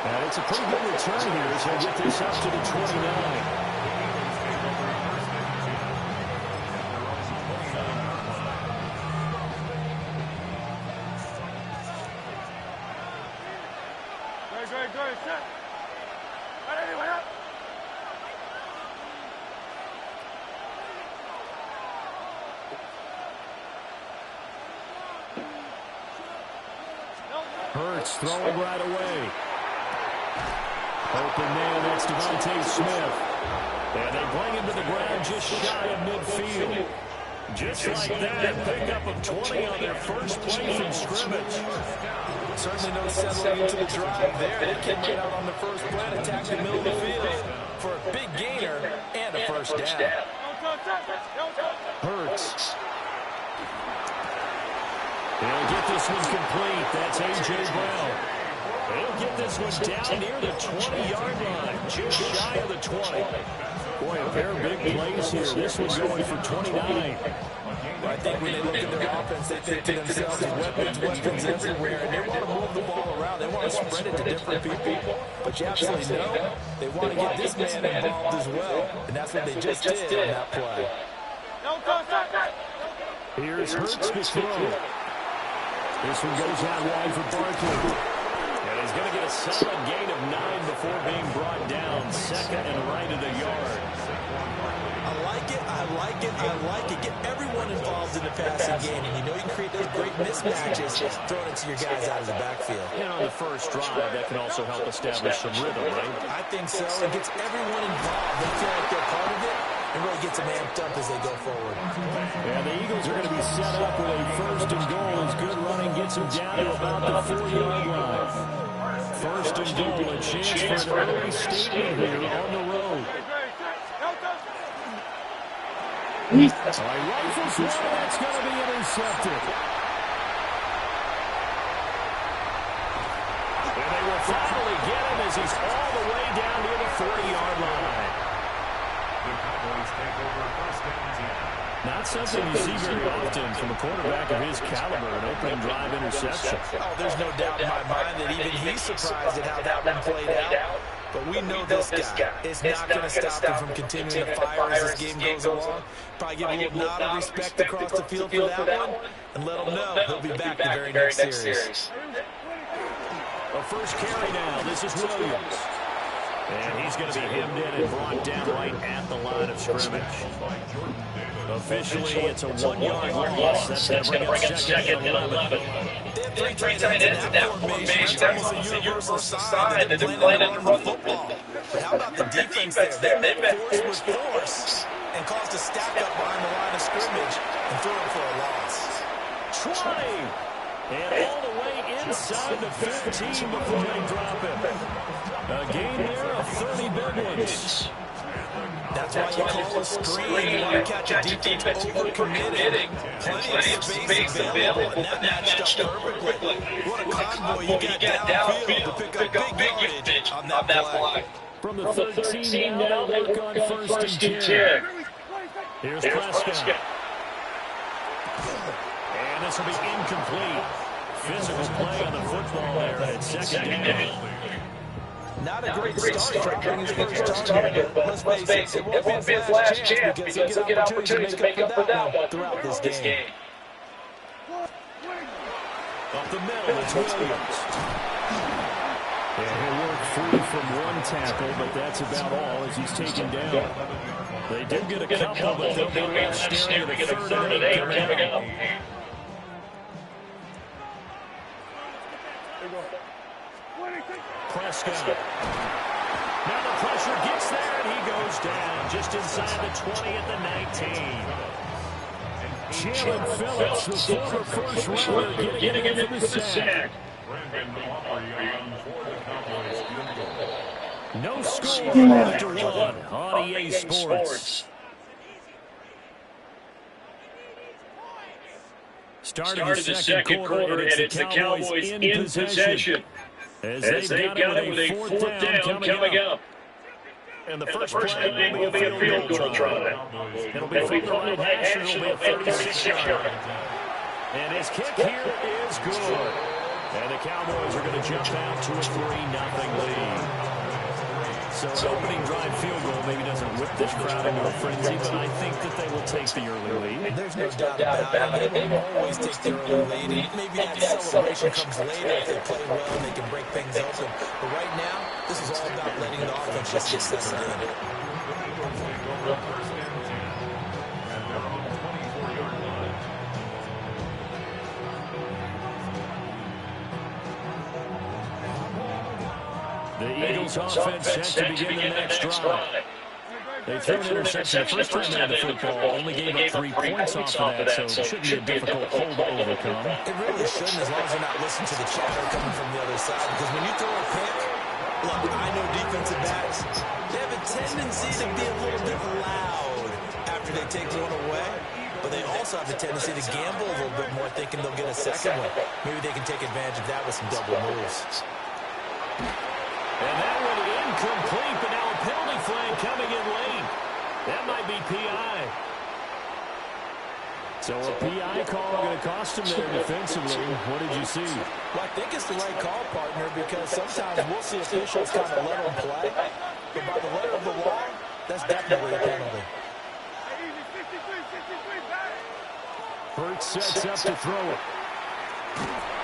And it's a pretty good return here as he'll get this up to the 29. Hurts throwing right away. Open man, that's Devontae Smith. And they bring him to the ground just shy of midfield. Just like that, pickup of 20 on their first play from scrimmage. Certainly no settling into the drive there. They came right out on the first play and attacked the middle of the field for a big gainer and a first down. Hurts. He'll get this one complete. That's A.J. Brown. He'll get this one down near the 20-yard line, just shy of the 20. Boy, a pair of big plays here. This one's going for 29. I think when they look at their offense, they think to themselves, weapons everywhere, and they want to move the ball around. They want to spread it to different people. But you absolutely know they want to get this man involved as well, and that's what they just did on that play. Here's Hurts to throw. This one goes out wide for Barkley. And he's going to get a solid gain of 9 before being brought down. Second and right at a yard. I like it, I like it, I like it. Get everyone involved in the passing game. And you know you can create those great mismatches throwing it to your guys out of the backfield. And on the first drive, that can also help establish some rhythm, right? I think so. It gets everyone involved. They feel like they're part of it. And really gets them amped up as they go forward. And the Eagles are going to be set up with a first and goal as good running gets them down to about the 4-yard line. First and goal, a chance for an early statement here on the road. Rifles one, that's going to be intercepted. And they will finally get him as he's all the way down near the 40-yard line. Not something you see very often from a quarterback of his caliber, an opening drive interception. Oh, there's no doubt in my mind that even he's surprised at how that one played out. But we know this guy is not going to stop him from continuing to fire as this game goes along. Probably give a little nod of respect across the field for that one, and let him know he'll be back the very next series. A first carry now. This is Williams. And he's going to be hemmed in and brought down right at the line of scrimmage. Officially, it's a 1-yard loss. That's going to bring up second and 11. They have 3 tight ends in that formation. That's almost a universal sign that they're playing to run football. But how about the defense there? They've been force with force and caused a stack up behind the line of scrimmage and threw it for a loss. 20. And all the way inside the 15 before they drop it. A game there of 30 big ones. That's why you call a screen. You want to catch a defense overcommitting. Plenty of space available, and that matched up perfectly. What a convoy you got downfield to pick up big yardage on that play. From the 13 now, they look on first and 10. Here's Prescott. And this will be incomplete. Physical play on the football there at second down. Not a great start dropping his first target, but let's face it, it won't be his last chance because he'll get opportunities to make up for that one throughout this game. Up the middle, it's Williams. And he'll work free from one tackle, but that's about all as he's taken down. They do get a couple, but they'll be left staring at a third and 8 coming up. Prescott. Now the pressure gets there, and he goes down just inside the 20 at the 19. Jalen Phillips, the former first rounder, getting in for the sack. No score after 1 on EA Sports. Starting the second quarter, and it's the Cowboys in possession. As they've got it with a fourth down coming up. And the first play will be a field goal try. It'll be from the right hash, and it'll be a 36-yard. And his kick here is good. And the Cowboys are going to jump out to a 3-0 lead. So an opening drive field goal maybe doesn't whip this crowd into a frenzy, but I think that they will take the early lead. There's no doubt about it. They will always take the early lead. And maybe that celebration comes later if they play well and they can break things open. But right now, this is all about letting the offense just get settled in. The Eagles offense set to begin the next drive. They threw an interception the first time they had the football, only gave up 3 points off of that, so it shouldn't be a difficult hole to overcome. It really shouldn't, as long as you're not listening to the chatter coming from the other side, because when you throw a pick, look, I know defensive backs, they have a tendency to be a little bit loud after they take one away, but they also have a tendency to gamble a little bit more, thinking they'll get a second one. Maybe they can take advantage of that with some double moves. And that one incomplete, but now a penalty flag coming in late. That might be PI. So a PI call going to cost him there defensively. What did you see? Well, I think it's the right call, partner, because sometimes we'll see officials kind of let them play. But by the letter of the law, that's definitely a penalty. Hurts sets up to throw it.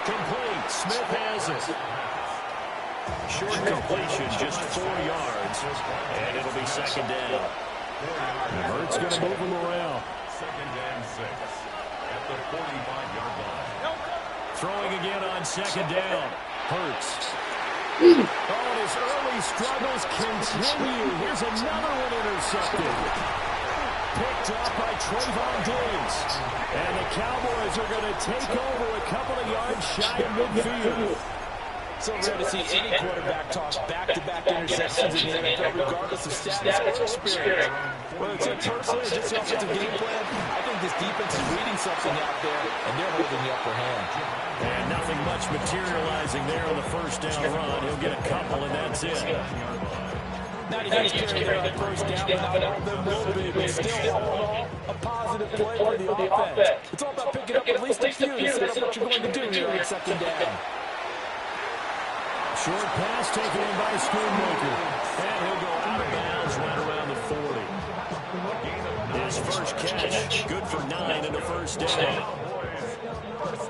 Complete. Smith has it. Short completion, just 4 yards, and it'll be second down. And Hurts going to move him around. 2nd and 6 at the 45-yard line. Throwing again on second down. Hurts. Oh, and his early struggles continue. Here's another one intercepted. Picked up by Trayvon Diggs. And the Cowboys are going to take over a couple of yards shy of midfield. So rare to see any quarterback toss back-to-back interceptions in the NFL, regardless of status or experience. Whether it's personally or just the offensive game plan, I think this defense is reading something out there, and they're holding the upper hand. And nothing much materializing there on the first down run. He'll get a couple, and that's it. Now he gets carried on first down, but not all of them will be, but still all in all, a positive play for the offense. It's all about picking up at least a few to set up what you're going to do here on second down. Short pass taken in by Schoonmaker. And he'll go out of bounds right around the 40. His first catch, good for 9 and a first down.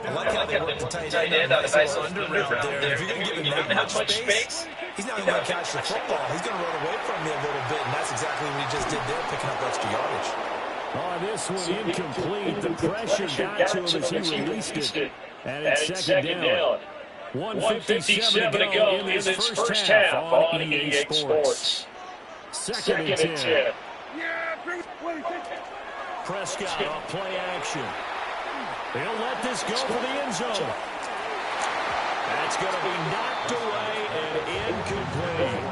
I like how they work the tight end on a nice under route there. If you're going to give him that much space, he's not going to catch the football. He's going to run away from me a little bit, and that's exactly what he just did there, picking up extra yardage. Oh, this one incomplete. The pressure got to him as he released it. And it's second down. 1:57 to go in this first half on EA Sports. Second and 10. Prescott off play action. He'll let this go for the end zone. That's going to be knocked away and incomplete.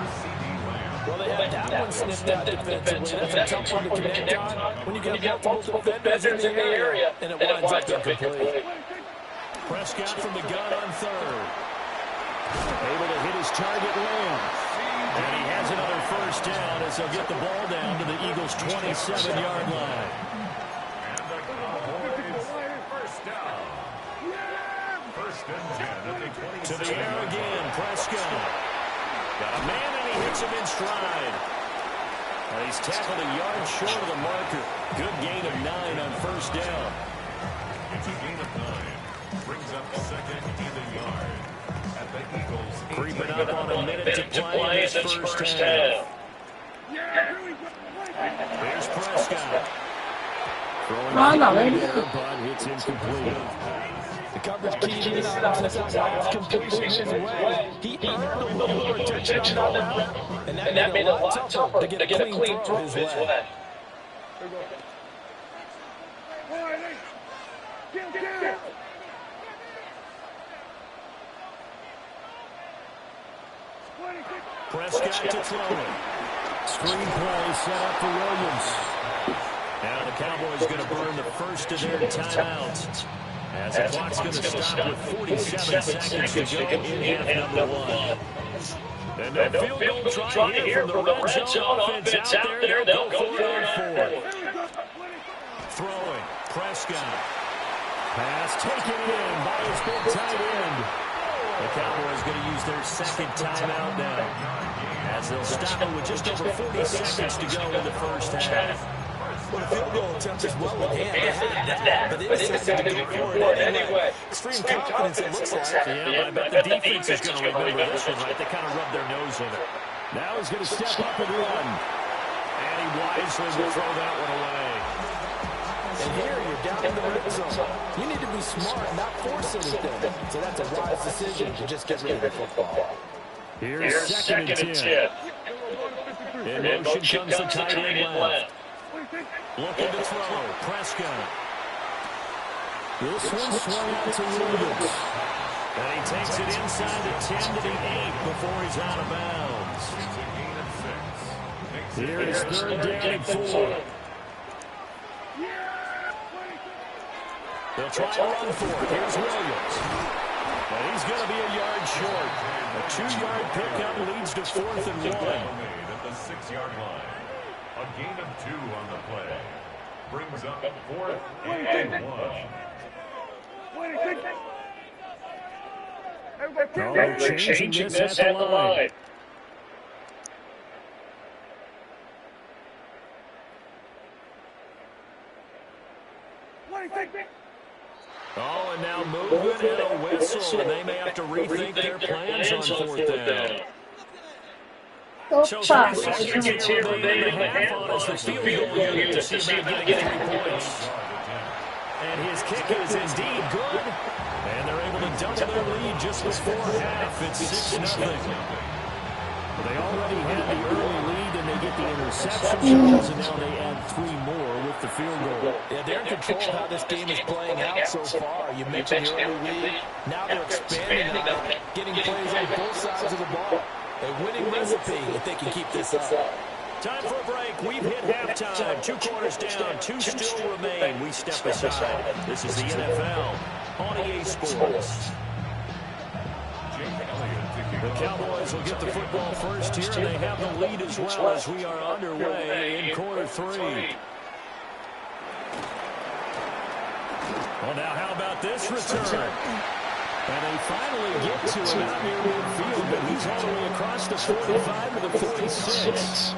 Well, they had that one sniffed out defensively. That's a tough one to connect on when you get multiple defenders in the area, and it winds up incomplete. Prescott from the gun on third. Able to hit his target, Lamb. And he has another first down as they'll get the ball down to the Eagles' 27-yard line. And the Cowboys first down. 1st and 10 at the 27. To the air again, Prescott. Got a man and he hits him in stride. And he's tackled a yard short of the marker. Good gain of 9 on first down. It's a gain of 9. Brings up second in the yard. At the Eagles. Creeping up on a minute to play in this first half. Here's Prescott. Throwing there, but it's incomplete. The coverage keyed in on his last completion his way. He earned a little more attention on that route, and that made it a lot tougher to get a clean throw his way. Prescott to throw it. Screen play set up for Williams. Now the Cowboys going to burn the first of their timeouts. As the clock's going to stop with 47 seconds to go in half number 1. And no field goal try here from the red zone offense out there. They'll go for it on 4. Throwing. Prescott. Pass taken in by his big tight end. The Cowboys going to use their second timeout now, as they'll stop it with just over 40 seconds to go in the first half. Well, the field goal attempt is well in hand. They had that, but they decided to go for it anyway. Extreme confidence, it looks like. Yeah, but I bet the defense is going to remember this one, right? They kind of rubbed their nose in it. Now he's going to step up and run. And he wisely will throw that one away. And here you're down in the red zone. You need to be smart, not force anything. So that's a wise decision to just get rid of the football. Here's second and 10. In motion comes the tight end left. Looking to throw. Prescott. This one swung out to Williams. And he takes it inside the 10 to the 8 before he's out of bounds. Here is third down and 4. They'll try to run for it. Here's Williams. And he's going to be a yard short. A 2-yard pickup leads to 4th and 1. At the 6-yard line. A gain of 2 on the play. Brings up 4th and 1. They're changing this at the line. Oh, and now movement and a whistle. And they may have to rethink their plans on 4th down. So 3 seconds here remain in the half on us. The field goal unit to see about getting 3 points. And his kick is indeed good. And they're able to double their lead just before half. It's 6-0. They already had the early lead, and they get the interception shots, and now they add 3 more with the field goal. Yeah, they're in control of how this game is playing out so far. You mentioned the early lead. Now they're expanding on it, getting plays on both sides of the ball. A winning recipe if they can keep this up. Time for a break. We've hit halftime. 2 quarters down. 2 still remain. We step aside. This is the NFL on EA Sports. The Cowboys will get the football first here, and they have the lead as well as we are underway in quarter 3. Well, now how about this return? And they finally get to him out near midfield, but he's all the way across the 45 to the 46.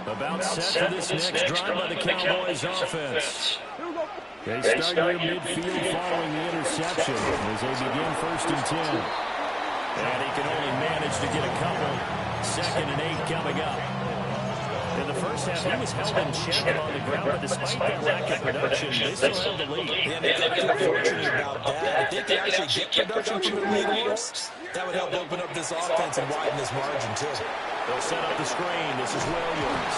About set for this next drive by the Cowboys offense. They start near midfield following the interception as they begin 1st and 10. And he can only manage to get a couple. 2nd and 8 coming up. In the first half, he was held in check on the ground, but despite that lack of production, they still have the lead. Yeah, they're fortunate about that. If they can actually get production from the lead horse, that would help open up this offense and widen this margin, too. They'll set up the screen. This is Williams.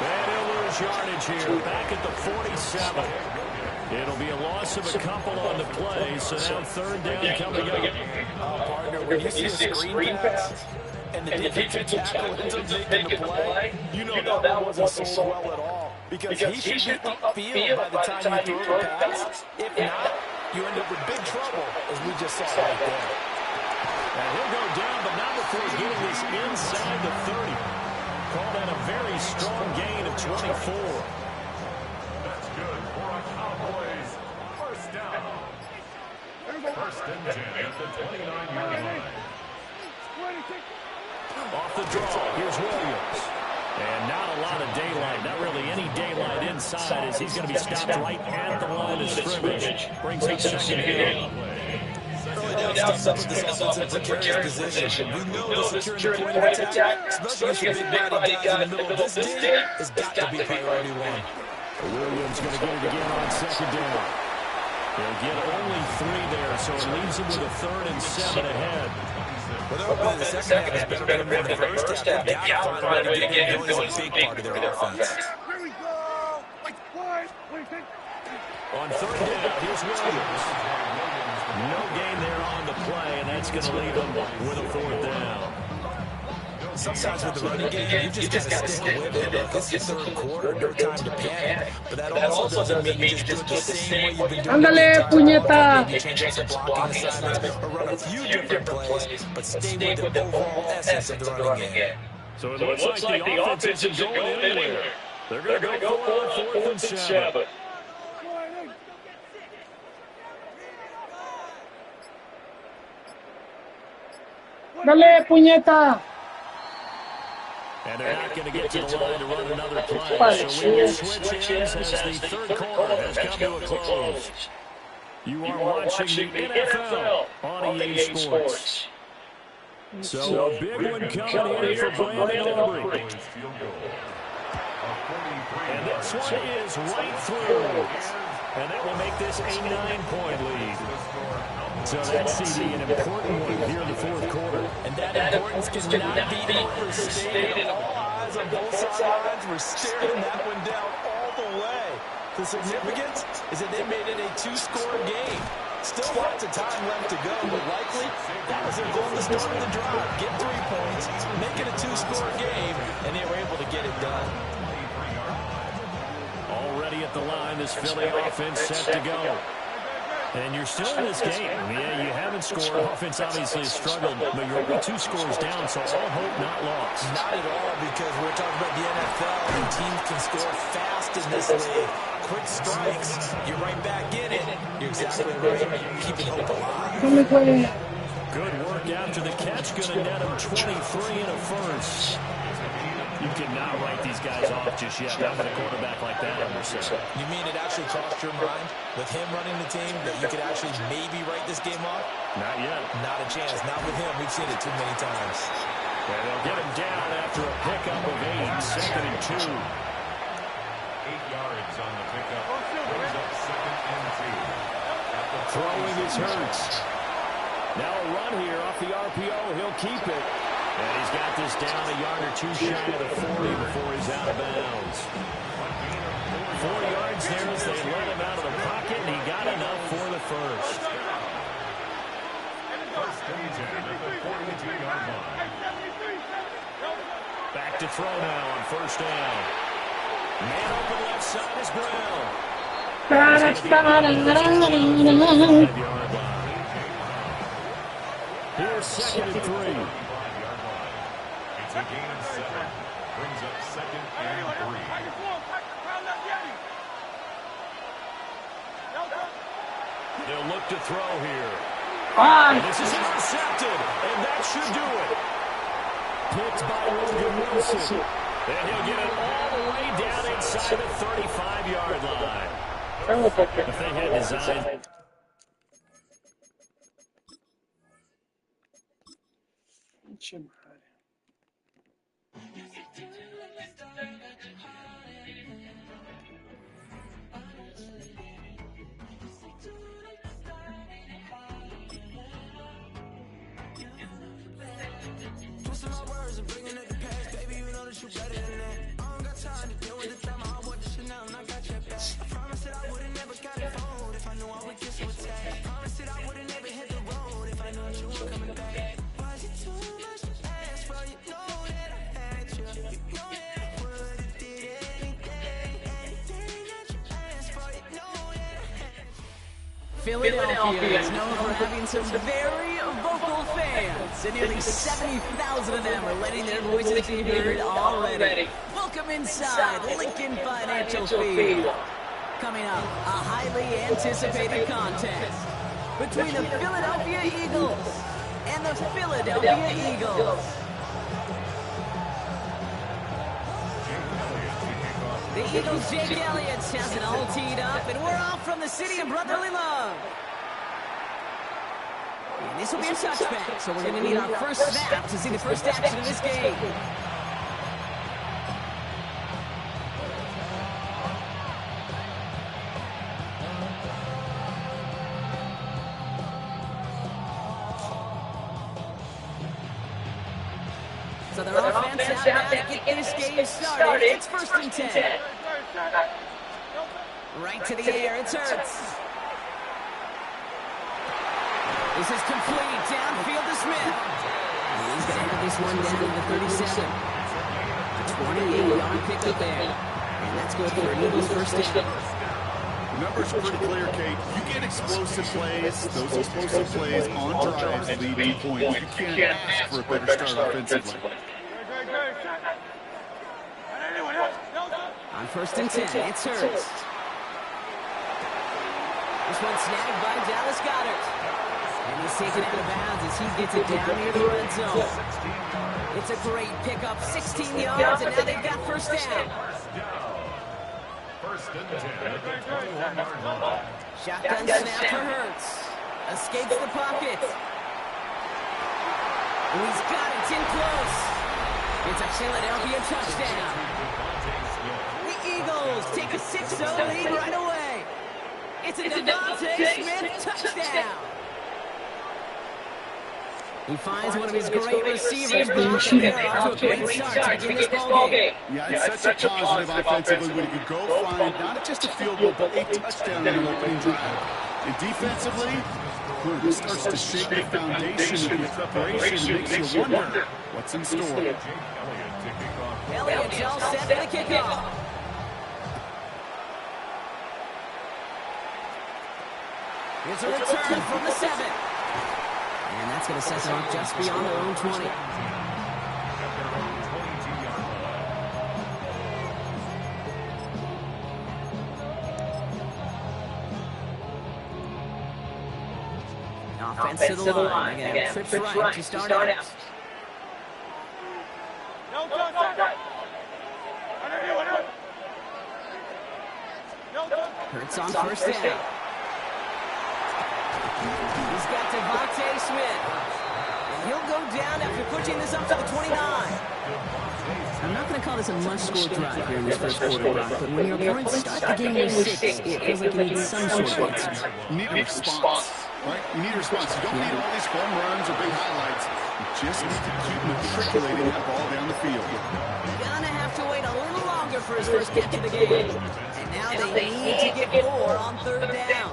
And he'll lose yardage here. Back at the 47. It'll be a loss of a couple on the play, so now 3rd down coming up. Partner, when you see a screen pass and the defensive tackle ends up making the play, you know that wasn't sold well at all. Because he should be upfield by the time you throw the pass. If not, you end up with big trouble, as we just saw right there. And he'll go down, but not before getting this inside the 30. Call that a very strong gain of 24. That's good for a Cowboys first down. 1st and 10 at the 29-yard line. Off the draw, here's Williams. And not a lot of daylight, not really any daylight inside as he's going to be stopped right at the line of scrimmage. Brings up 2nd down. Early down stuff with this offense in precarious position. We know the security point of attack, especially with big body guys in the middle of this game, has got to be priority 1. Williams going to get it again on 2nd down. They'll get only 3 there, so it leaves him with a 3rd and 7 ahead. Well, hopefully the second half is better than the first half. They've got to find a way to get going. It's a big part of their offense. On 3rd down, here's Williams. No gain there on the play, and that's going to leave him with a 4th down. Sometimes with the running game, you just got to stick with it. It's the 3rd quarter, no time to panic. But that also doesn't mean you just do it the same way you've been doing it. Ándale, puñeta. You change up some blocking assignments or run a few different plays, but stay with the overall essence of the running game. So it looks like the offense isn't going anywhere. They're going to go for it on 4th and 7. Dale, puñeta. And they're not going to get to the line to run another play. So we will switch ends as the third quarter has come to a close. You are watching the NFL on EA Sports. So a big one coming in for Brandon Aubrey. And this one is right through. And that will make this a 9-point lead. So that's CD, an important one here in the fourth quarter. And that importance cannot be overstated. All eyes on both sidelines were staring that one down all the way. The significance is that they made it a 2-score game. Still lots of time left to go, but likely that was their goal at the start of the drive. Get 3 points, make it a 2-score game, and they were able to get it done. Already at the line, this Philly offense set to go. And you're still in this game. Yeah, you haven't scored. Offense obviously has struggled, but you're only 2 scores down, so all hope not lost. Not at all, because we're talking about the NFL, and teams can score fast in this league. Quick strikes, you're right back in it. You're exactly right. Keeping hope alive. Good work after the catch. Going to net him 23 in a first. You cannot write these guys off just yet. Not with a quarterback like that under center. You mean it actually crossed your mind with him running the team that you could actually maybe write this game off? Not yet. Not a chance. Not with him. We've seen it too many times. And they'll get him down after a pickup of 8. 2nd and 2. 8 yards on the pickup. Brings up 2nd and 2. Throwing is Hurts. Now a run here off the RPO. He'll keep it. And he's got this down a yard or 2 shy of the 40 before he's out of bounds. 4 yards there as they let him out of the pocket, and he got enough for the first. First and 10 at the 42-yard line. Back to throw now on first down. Man open left side is Brown. Here's 2nd and 3. It's a gain of 7. Brings up 2nd and 3. They'll look to throw here. And this is intercepted, and that should do it. Picked by Logan Wilson. And he'll get it all the way down inside the 35-yard line. If they had designed... Philadelphia is known for having some very vocal fans, and nearly 70,000 of them are letting their voices be heard already. Welcome inside Lincoln Financial Field. Coming up, a highly anticipated contest between the Philadelphia Eagles and the Philadelphia Eagles. The Eagles' Jake Elliott has it all teed up, and we're off from the city of brotherly love. And this will be a touchback, so we're going to need our first snap to see the first action of this game. So their offense out to get this game started. It's 1st and 10. Right to the air, it's Hurts. This is complete, downfield to Smith. He's going to enter this one down to the 37. 28-yard pickup there. And that's good for an Eagles first down. The numbers are pretty clear, Kate. You get explosive plays. Those explosive plays on drives lead to points. You can't ask for a better start offensively. On 1st and 10, it's Hurts. This one snagged by Dallas Goedert. And he's taken out of bounds as he gets it down near the red zone. It's a great pickup, 16 yards, and now they've got first down. First and 10 at the 21-yard line. Shotgun snap for Hurts. Escapes the pocket. And he's got it, it's in close. It's a Philadelphia touchdown. The Eagles take a 6-0 lead right away. It's a Devontae Smith touchdown. He finds one of his great receivers, Brock, and they're off to a great start taking this ball game. Yeah, it's such a positive offensively when you could go find not just a field goal, but a touchdown in an opening drive. And defensively, it starts to shake the foundation of the preparation and makes you wonder what's in store. Elliott's all set for the kickoff. Here's a return from the 7. And that's going to set them up just beyond their own 20. Offense to the line. Again, trips right to start out. Hurts on first down. He's got Devontae Smith. And he'll go down after pushing this up to the 29. I'm not going to call this a must-score drive here in this first quarter, Brock, but when your opponents start the game with 6, it feels like you need some sort of answer. You need a response, right? You need a response. You don't need all these home runs or big highlights. You just need to keep matriculating that ball down the field. Gonna have to wait a little longer for his first catch of the game. And now they need to get 4 on third down.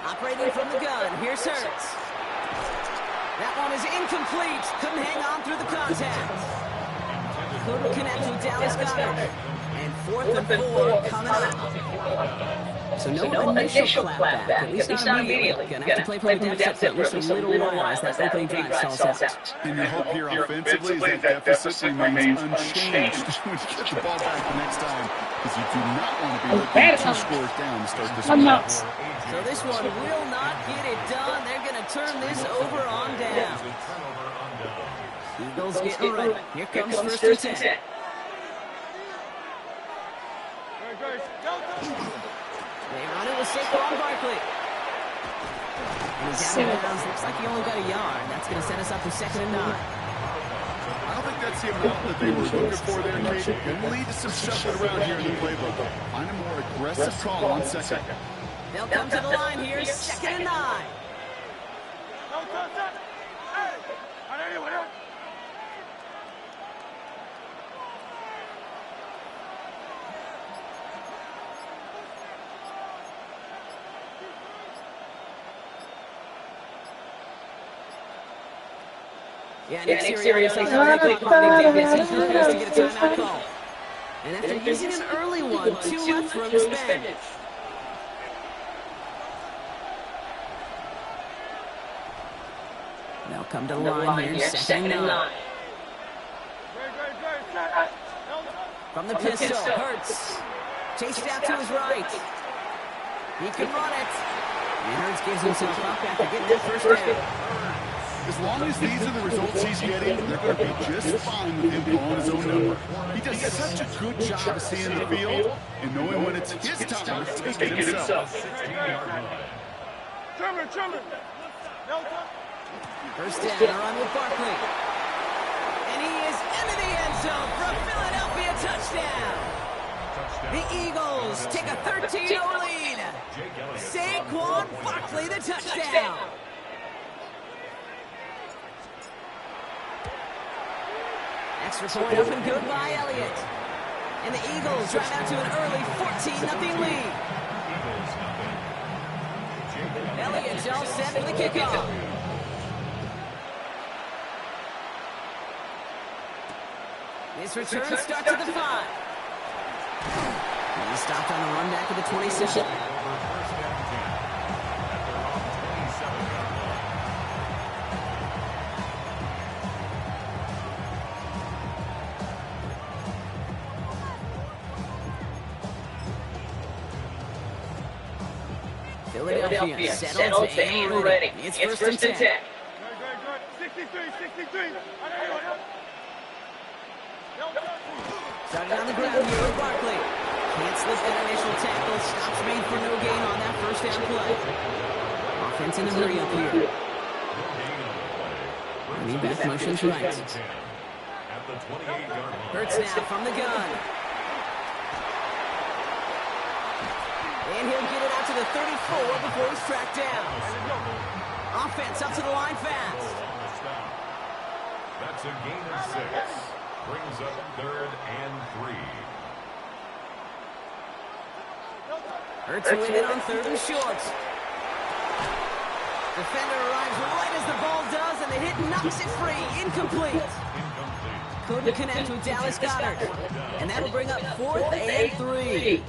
Operating from the gun, here's Hurts. That one is incomplete. Couldn't hang on through the contact. Couldn't connect with Dallas Goedert. And 4th and 4 coming up. So no initial clapback, at least not immediately. Gonna have to play from a deficit for at least a little while as that opening drive stalls out. And your hope here offensively is that deficit remains unchanged when you get the ball back the next time, because you do not want to be looking 2 scores down to start this one. So this one will not get it done. They're going to turn this over on down. Eagles getting ready. Here comes first and 10. They run it with Saquon Barkley. And he's out of bounds. Looks like he only got a yard. That's going to set us up for 2nd and 9. I don't think that's the amount that they were looking for there, Kate. It will lead to some shuffling around here in the playbook. Find a more aggressive call on 2nd. They'll come to the line here, 2nd and 9. Yeah, Nick Sirianni says how big defense he has to get a timeout call. And after using an early one, 2 left from his bench. They'll come to the line here, 2nd and 9. From the pistol, Hurts. Chased out to his right. He can run it. And Hurts gives himself up after getting that first down. As long as these are the results he's getting, they're going to be just fine with him blowing his own number. He does such a good job of seeing the field and knowing when it's his time to take it himself. First down, a run with Barkley. And he is into the end zone for a Philadelphia touchdown. The Eagles take a 13-0 lead. Saquon Barkley, the touchdown. Extra point up and good by Elliott. And the Eagles drive out to an early 14-0 lead. Elliott's all set for the kickoff. This return starts at the 5. And he stopped on the run back at the 27. Philadelphia settles and ready. It's first and 10. Started on the ground here with Barkley. Can't slip that initial tackle. Stops made for no gain on that first down play. Offense in the hurry up here. Running back motions right. Hurts now from the gun. And he'll get it out to the 34 before he's tracked down. Offense up to the line fast. That's a gain of 6. Brings up 3rd and 3. Hurts with it on 3rd and short. Defender arrives right as the ball does, and the hit knocks it free. Incomplete. Couldn't connect with Dallas Goedert. And that'll bring up 4th and 3.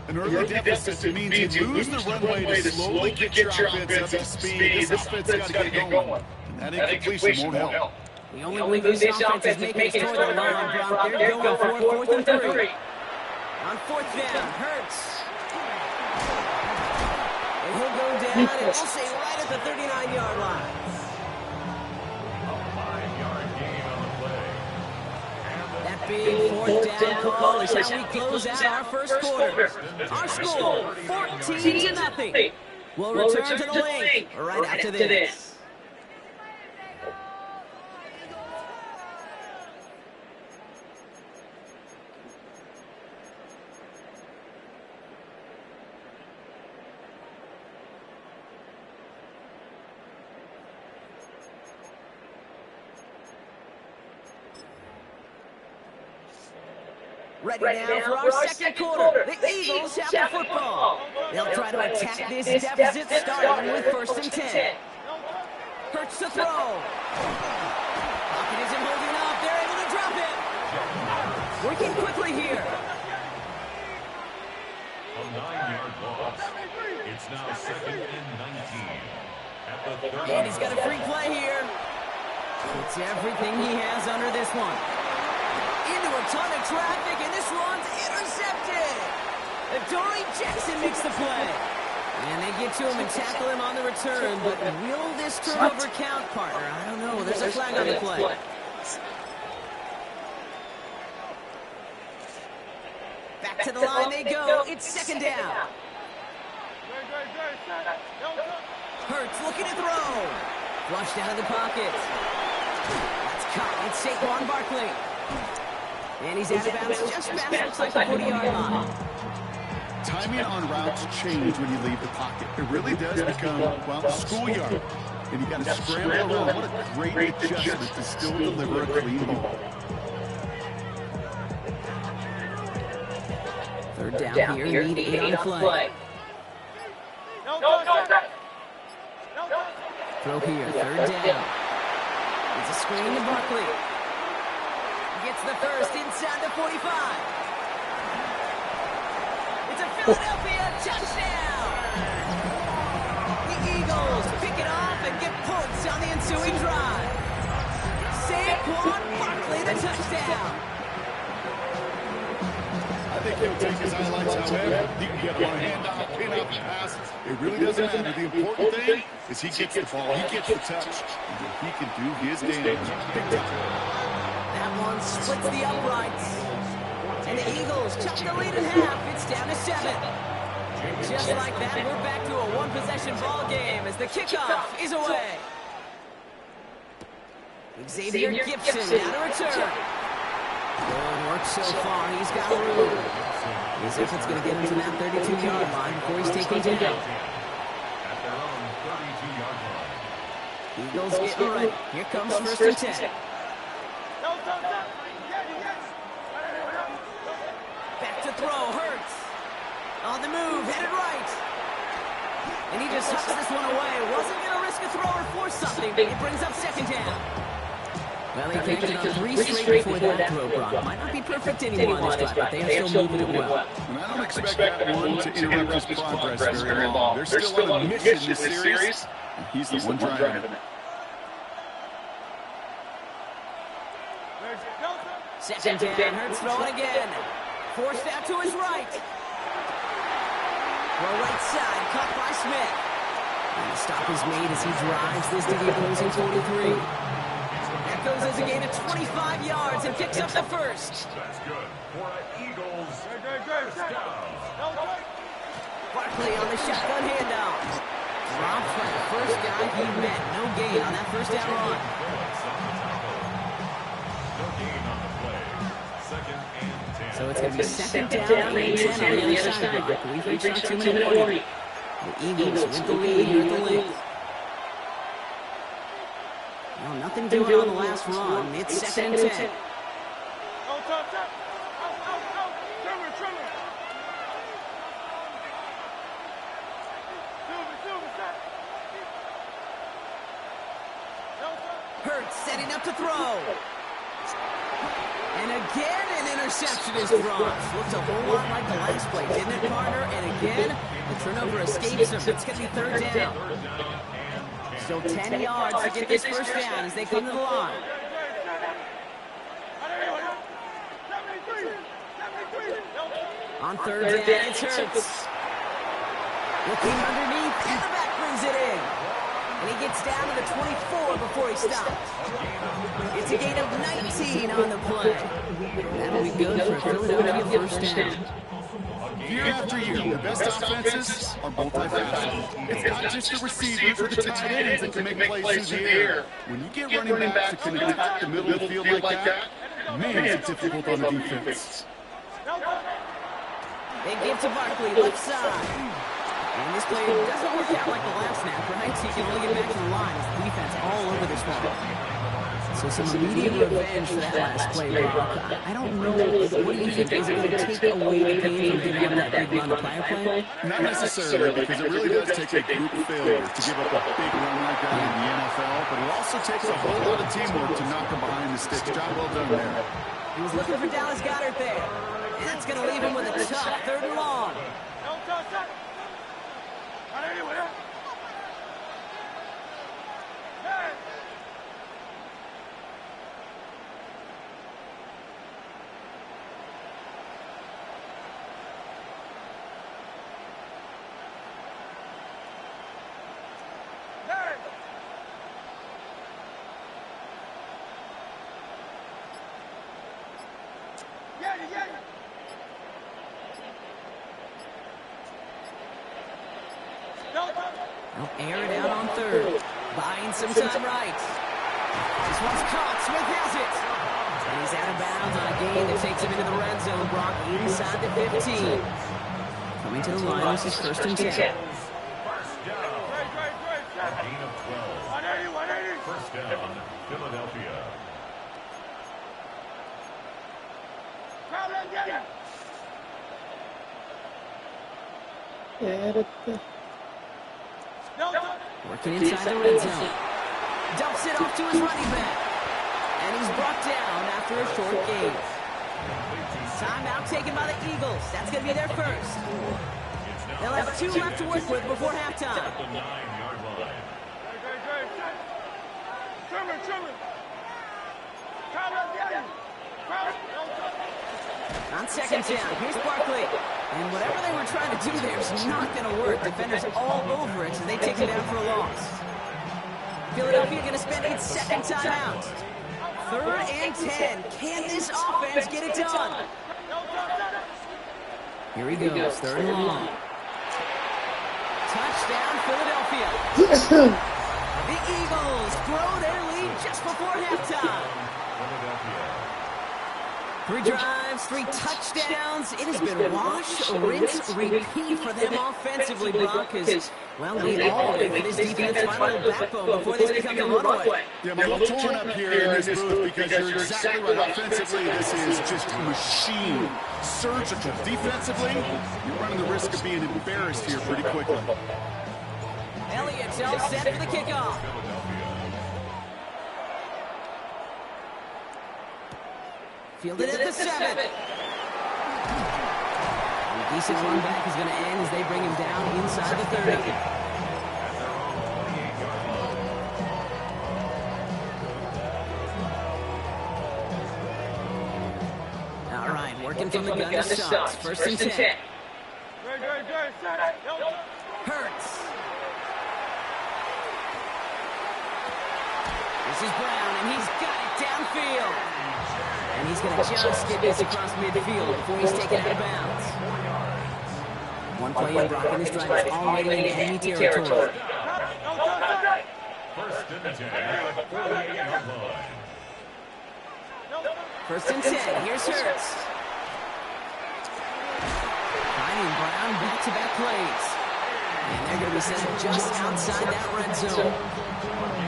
An early deficit means you lose the runway to slowly get your offense up to speed. This offense got to get going. And that incompletion won't help. The only move this offense is making is toward the line, Brock. They're going for 4th and 3. On 4th down, Hurts. And he'll go down, and we'll say right at the 39-yard line. A 5-yard gain on the play. That big 4th down call is how we close out our first quarter. Our score, 14-0. We'll return to the link right after this. Ready now for our second quarter. The Eagles have the football. They'll try to attack this deficit starting with 1st and 10. Hurts to throw. Pocket isn't holding up. They're able to drop it. Working quickly here. A 9-yard loss. It's now 2nd and 19. At the 30. And he's got a free play here. It's everything he has under this one. Into a ton of traffic, and this one's intercepted. Adoree Jackson makes the play. And they get to him and tackle him on the return, but will this turnover count, partner? I don't know. There's a flag on the play. Back to the line they go. It's 2nd down. Hurts looking to throw. Flushed out of the pocket. That's caught. It's Saquon Barkley. And he's out of bounds just past the 40-yard line. Timing on routes change when you leave the pocket. It really does become, well, schoolyard. And you got to scramble around. What a great adjustment to still deliver a clean ball. 3rd down here, need 8 on the play. Throw here, 3rd down. It's a screen to Barkley. Gets the first inside the 45. It's a Philadelphia touchdown. The Eagles pick it off and get points on the ensuing drive. Saquon Barkley, the touchdown. I think he'll take his highlights, however. He can get one handoff, pin up, pass. It really doesn't matter. The important thing is he gets the ball, he gets the touch, and he can do his damage. Big time. That one splits the uprights. And the Eagles chuck the lead in half. It's down to 7. Just like that, we're back to a one-possession ball game as the kickoff is away. Xavier Gibson down to return. Good work so far. He's got room. His effort's going to get him to that 32-yard line before he's taken down. At their own 32-yard line. Eagles getting ready. Here comes 1st and 10. Back to throw, Hurts. On the move, headed right. And he just tucks this one away. Wasn't going to risk a throw or force something, but it brings up 2nd down. Well, he connected on 3 straight before that throw, Brock. Might not be perfect anymore on this drive, but they are still moving it well. And I don't expect that one to interrupt his progress very long. They're still on a mission in this series, and he's the one driving it. 2nd down, Hurts throwing again. Forced out to his right. Well, right side, caught by Smith. And the stop is made as he drives this to the opposing 43. That goes as a gain of 25 yards and picks up the first. That's good. For an Eagles first down. Barkley on the shotgun handoff. Drops by the first guy he met. No gain on that first down run. No gain on the play. Second and 10. So it's going to be second down and 10 on the other side. We've reached our 2-minute warning. The Eagles with the lead here at the length. Well, nothing doing on the last run. It's second and 10. Hurts setting up to throw. And again, an interception is thrown. Looks a whole lot like the last play, didn't it, partner? And again, the turnover escapes him. It's going to be third down. Still 10 yards to get this first down as they come to the line. On third down, it's Hurts. Looking underneath, and the back brings it in. And he gets down to the 24 before he stops. It's a gain of 19 on the play. That'll be good for a Philadelphia first down. Year after year, the best offenses are multifaceted. It's not just the receivers or the tight ends that can make plays through the air. When you get running backs that can attack the middle of the field like that, man, it's difficult on the defense. They give to Barkley, left side. And this play doesn't work out like the last snap, right? So you can only get back to the line as the defense all over this one. So some immediate revenge for that last play, Brock. I don't know, what do you think? Is it going to take away the pain from giving up that big run, the prior play? Not necessarily, because it really does take a group failure to give up a big run like that in the NFL, but it also takes a whole lot of teamwork to knock him behind the sticks. Job well done there. He was looking for Dallas Goedert there. And that's going to leave him with a tough third and long. They'll air it out on third. Buying some time right. This one's caught. Smith has it. And he's out of bounds on a gain that takes him into the red zone. Brock inside the 15. Coming to the line, this is first and 10. First down. Gain of 12. First down, Philadelphia. Working inside the red zone. Dumps it off to his running back. And he's brought down after a short gain. Timeout taken by the Eagles. That's going to be their first. They'll have 2 left to work with before halftime. At the 9-yard line. On second down, here's Barkley. And whatever they were trying to do there is not going to work. Defenders all over it, so they take him down for a loss. Philadelphia going to spend its second timeout. Third and 10. Can this offense get it done? Here he goes, third and long. Touchdown, Philadelphia. The Eagles grow their lead just before halftime. 3 drives, 3 touchdowns. It has been wash, rinse, repeat for them offensively, Brock, because, well, we all wait for this defense to find a little backbone before this becomes a runaway. Yeah, I'm a little torn up here in this booth because you're exactly right. Offensively, this is just a machine. Surgical. Defensively, you're running the risk of being embarrassed here pretty quickly. Elliott's all set for the kickoff. Fielded at the 7. A decent run back is going to end as they bring him down inside the 30. All right, working from the gun to Suggs. First and 10. Hurts. This is Brown, and he's got it downfield. And he's going to just get this across midfield before he's taken out of bounds. One play in, Brock in his drive is already in enemy territory. First and 10 at the 48-yard line. First and 10, here's Hurts. Finding Brown back-to-back plays. And they're going to be sent just outside that red zone.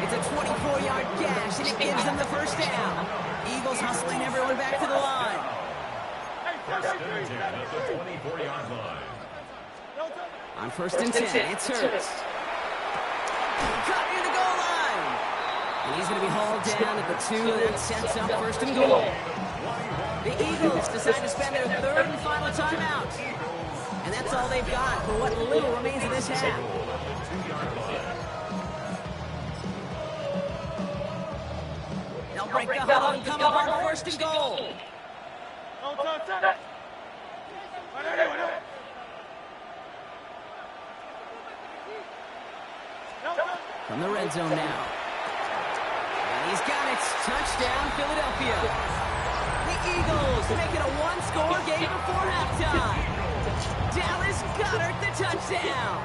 It's a 24-yard gash, and it gives them the first down. Eagles hustling everyone back to the line. First and 10 at the 24-yard line. On first and 10, it's Hurts. Cut near the goal line. And he's going to be hauled down at the 2, and that sets up first and goal. The Eagles decide to spend their third and final timeout. And that's all they've got for what little remains of this half. They'll break the huddle and come up on first and goal. From the red zone now. And he's got it. Touchdown, Philadelphia. The Eagles make it a one-score game before halftime. Dallas Goedert the touchdown.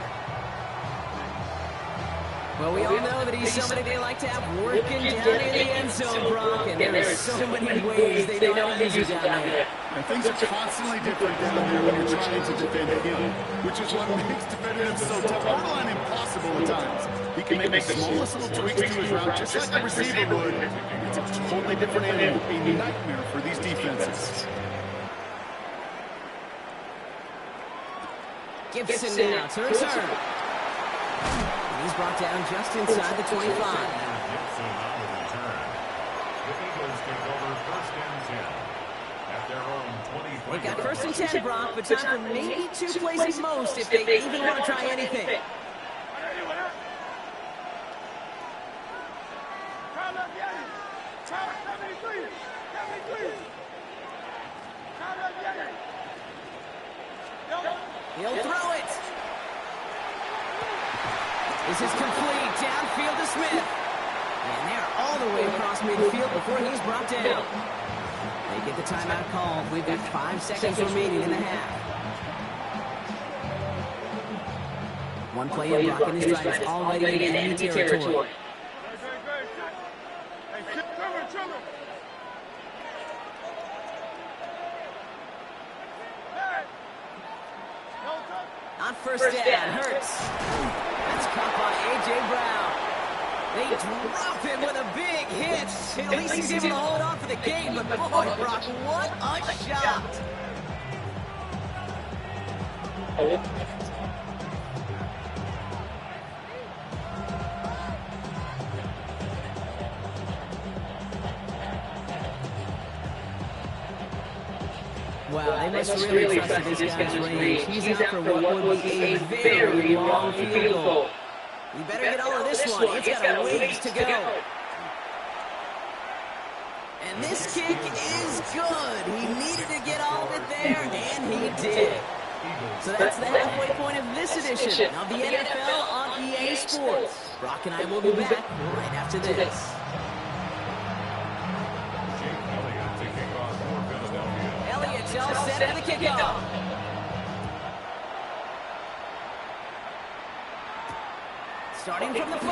Well, we all know that he's somebody they like to have working down in the end zone, Brock, and there are so many ways they know how to use it down there. And things are constantly different down there when you're trying to defend him, which is what makes defending him so tough, borderline impossible at times. He can make the smallest little tweaks to his route, just like the receiver would. It's a totally different animal, a nightmare for these defenses. Gibson now to return. And he's brought down just inside the 25. Gibson on the return. The Eagles take over first and 10 at their own 20. They got first and 10, Brock, but time for maybe 2 plays at most if they even want to try anything. He'll throw it. This is complete. Downfield to Smith. And they're all the way across midfield before he's brought down. They get the timeout called. We've got 5 seconds remaining in the half. One play in, Brock, and his drive is already in enemy territory. On first down, Hurts. That's caught by A.J. Brown. They drop him with a big hit. At least he's able to hold on for the game, but boy, Brock, what a shot. Wow, they must really trust this guy's range. He's out for what would be a very long field goal. You better get all of this one. It's got a ways to go. And this kick is good. He needed to get all of it there, and he did. So that's the halfway point of this edition of the NFL on EA Sports. Brock and I will be back right after this. All set for the kickoff. Starting from the 5.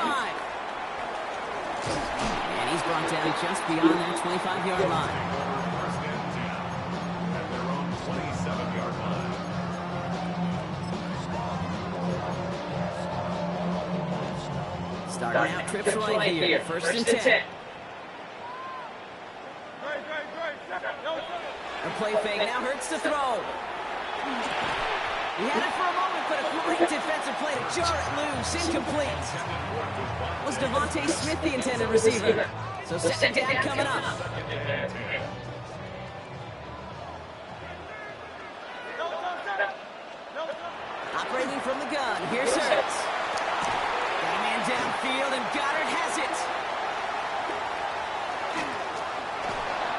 And he's brought down just beyond that 25-yard line. First and 10 at their own 27-yard line. Starting out trips right here. First and 10. A play fake now Hurts to throw. He had it for a moment, but a great defensive play to jar it loose. Incomplete. Was Devontae Smith the intended receiver? So second down coming up. Operating from the gun, here's Hurts. Got a man downfield, and Goddard has it.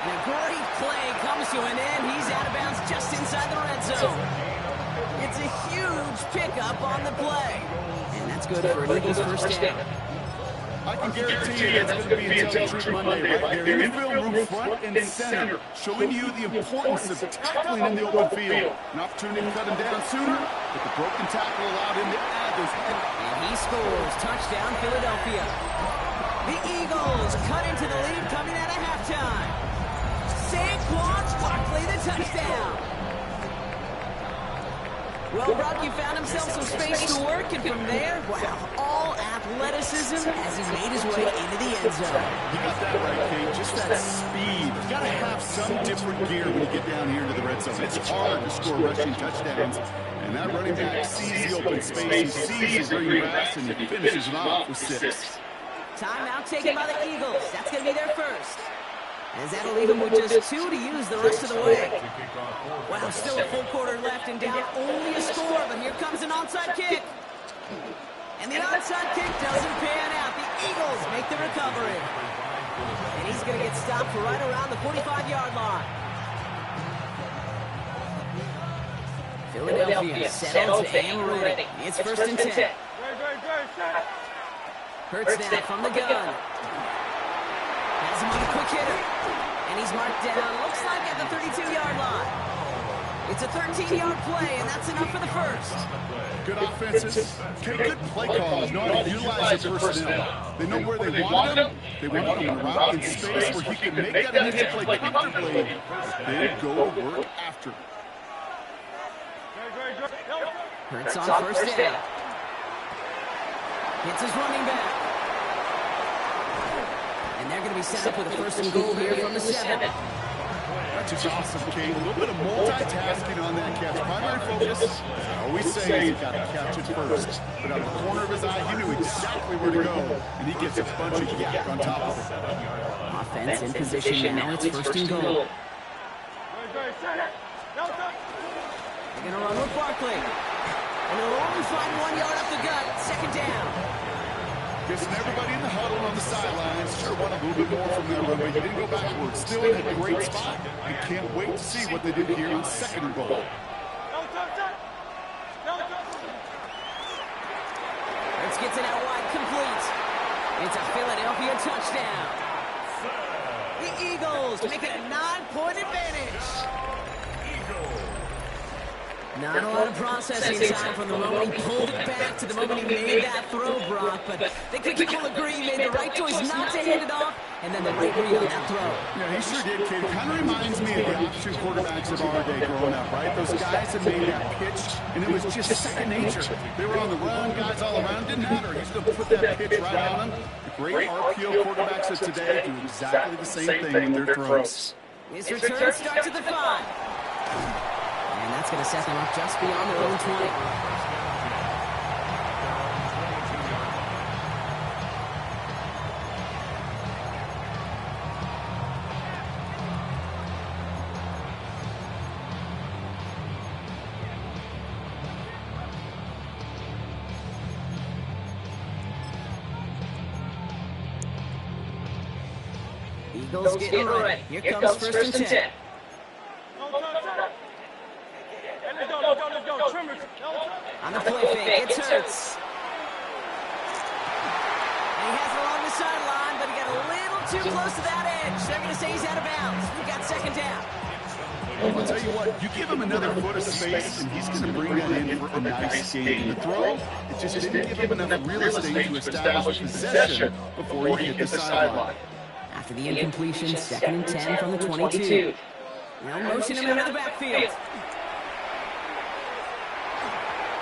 And a great play comes to an end. He's out of bounds just inside the red zone. It's a huge pickup on the play. And that's good for an Eagles first down. I can guarantee you that's going to be until Truth Monday right here in the film room, front and center, showing you the importance of tackling in the open field. An opportunity to cut him down sooner, but the broken tackle allowed him to add those. And he scores. Touchdown, Philadelphia. The Eagles cut into the lead coming out of halftime. Saquon Barkley, the touchdown. Well, Brock, you found himself some space to work, and from there, wow, all athleticism as he made his way into the end zone. You got that right, Kate. Just that speed. You got to have some different gear when you get down here into the red zone. It's hard to score rushing touchdowns, and that running back sees the open space, he sees the green grass, and he finishes it off with 6. Timeout taken by the Eagles. That's going to be their first. As that'll leave him with just 2 to use the rest of the way. Wow, still a full quarter left and down only a score, but here comes an onside kick. And the onside kick doesn't pan out. The Eagles make the recovery. And he's going to get stopped right around the 45-yard line. Philadelphia settles and ready. It's first and 10. Hurts now from the gun. Has him on a quick hitter. And he's marked down, looks like at the 32-yard line. It's a 13-yard play, and that's enough for the first. Good offenses. Good play callers know how to utilize their personnel. They know where they want them. They want them around in space where he can make that initial play comfortably. Then go to work after. Hurts on first down. Hits his running back. And they're going to be set up with a first and goal here from the 7. That's just awesome, Kate. A little bit of multitasking on that catch. Primary focus, as I always say, he's got to catch it first. But out of the corner of his eye, he knew exactly where to go, and he gets a bunch of yak on top of it. Offense in position now. It's first and goal. They're going to run with Barkley. And they'll only find 1 yard up the gut. Second down. Guessing everybody in the huddle on the sidelines sure wanted a little bit more from that run, but he didn't go backwards. Still in a great spot. And can't wait to see what they did here on second and goal. Let's get it out wide, complete. It's a Philadelphia touchdown. The Eagles make it a 9-point advantage. Not a lot of processing time from the moment he pulled it back to the moment he made that throw, Brock. But they could all agree he made the right choice not to hand it off, and then the right read on that throw. Yeah, he sure did, kid. Kind of reminds me of the option quarterbacks of our day growing up, right? Those guys that made that pitch, and it was just second nature. They were on the run, guys all around. Didn't matter. He's going to put that pitch right on them. The great RPO quarterbacks of today do exactly the same thing with their throws. His return starts at the 5. And that's going to set them up just beyond their own 20. Eagles getting ready. Here comes first and 10. On the play fake, it's Hurts. And he has it along the sideline, but he got a little too close to that edge. They're going to say he's out of bounds. We got second down. I'll tell you what, you give him another foot of space, and he's going to bring that in for a nice gain. The throw, it just didn't give him enough real estate to establish possession before he hit the sideline. After the incompletion, second and 10 from the 22. Now motion him into the backfield.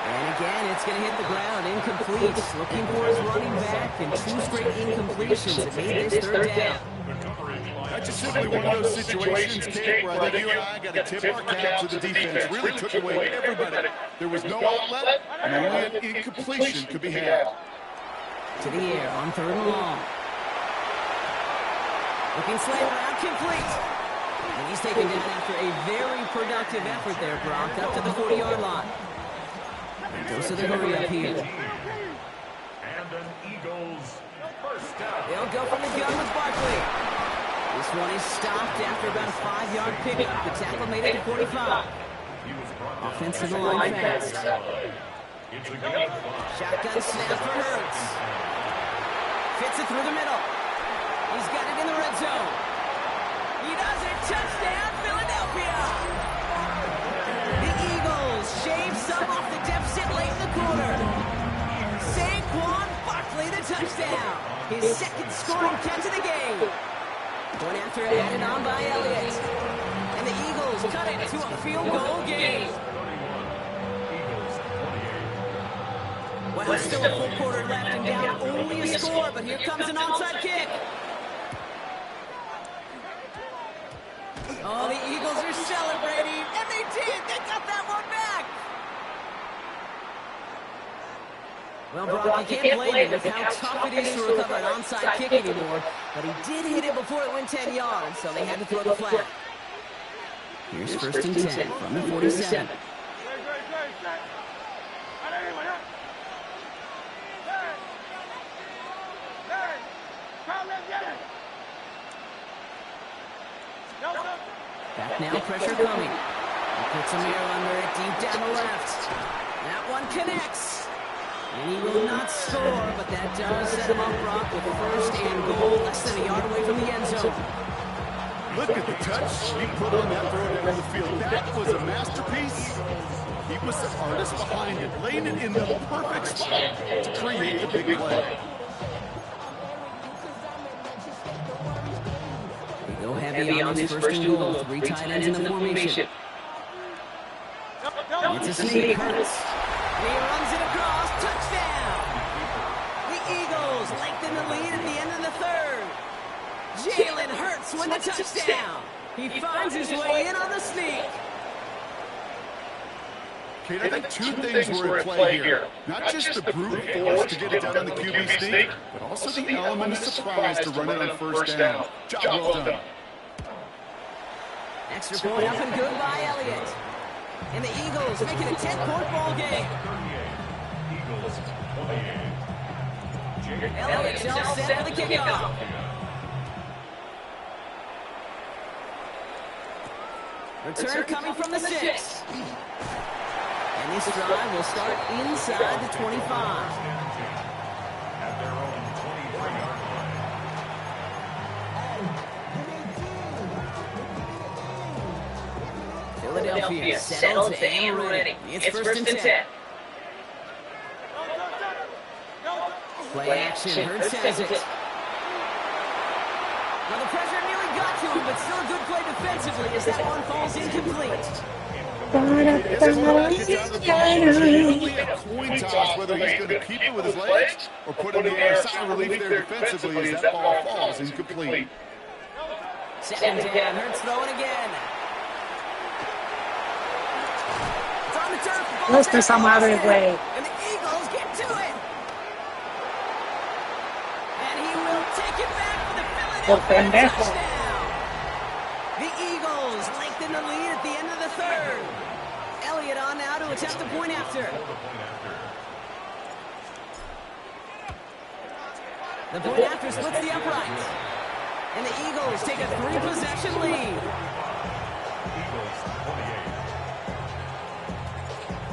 And again, it's going to hit the ground, incomplete. Looking for his running back, and 2 straight incompletions that made this third down. That's just simply one of those situations, Kate, where I think you and I got to tip our cap to the defense. Really took away everybody. There was no outlet, and only an incompletion could be had. To the air on third and long. Looking slant around, complete. And he's taken down after a very productive effort there, Brock, up to the 40-yard line. And goes to the hurry up here. And an Eagles first down. They'll go from the gun with Barkley. This one is stopped after about a 5-yard pickup. The tackle made it to 45. Offensive line fast. It's a game clock. Shotgun snap for Hurts. Fits it through the middle. He's got it in the red zone. He does it. Touchdown, Philadelphia. The Eagles shave some off the deficit late in the quarter. Saquon Barkley, the touchdown. His second scoring catch of the game. Point after added on by Elliott. And the Eagles cut it to a field goal game. Well, still a full quarter left and down only a score, but here comes an onside kick. Oh, the Eagles are celebrating, and they did. They got that one back. Well, Brock, you can't blame him with how tough it is to recover an onside kick anymore, but he did hit it before it went 10 yards, so they had to throw the flag. Here's first and 10 from the 47. Back now, pressure coming. He puts a mirror under it deep down the left. That one connects. And he will not score, but that does set him up, Brock, with first and goal, less than a yard away from the end zone. Look at the touch he put on that throw down the field. That was a masterpiece. He was the artist behind it, laying it in the perfect spot to create the big play. They go heavy on this first and goal. 3 tight ends in the formation. It's a sneak. Hurts. And he runs it across. Touchdown! The Eagles lengthen the lead at the end of the third. Jalen Hurts with the touchdown. He finds his way in on the sneak. Kate, I think two things were at play here. Not just the brute force to get it down on the QB sneak, but also the element of surprise to run it on first down. Job well done. Extra point up and good by Elliott. And the Eagles make it a 10-point ball game. Elliott's all set for the kickoff. Return coming from the 6. And this drive will start inside the 25. Philadelphia settled and ready. It's first and 10. Play action. Hurts has it. Well, the pressure nearly got to him, but still a good play defensively as that one falls incomplete. Coin toss whether he's going to keep it with his legs or put it in the air. Sign relief there defensively as that ball falls incomplete. Second down. Hurts throwing again. It's on the turf. No estés a madre, güey. And the Eagles get to it. And he will take it back for the Philadelphia touchdown. The Eagles lengthen the lead at the end of the third. Elliott on now to attempt the point after. The point after splits the upright. And the Eagles take a 3-possession lead.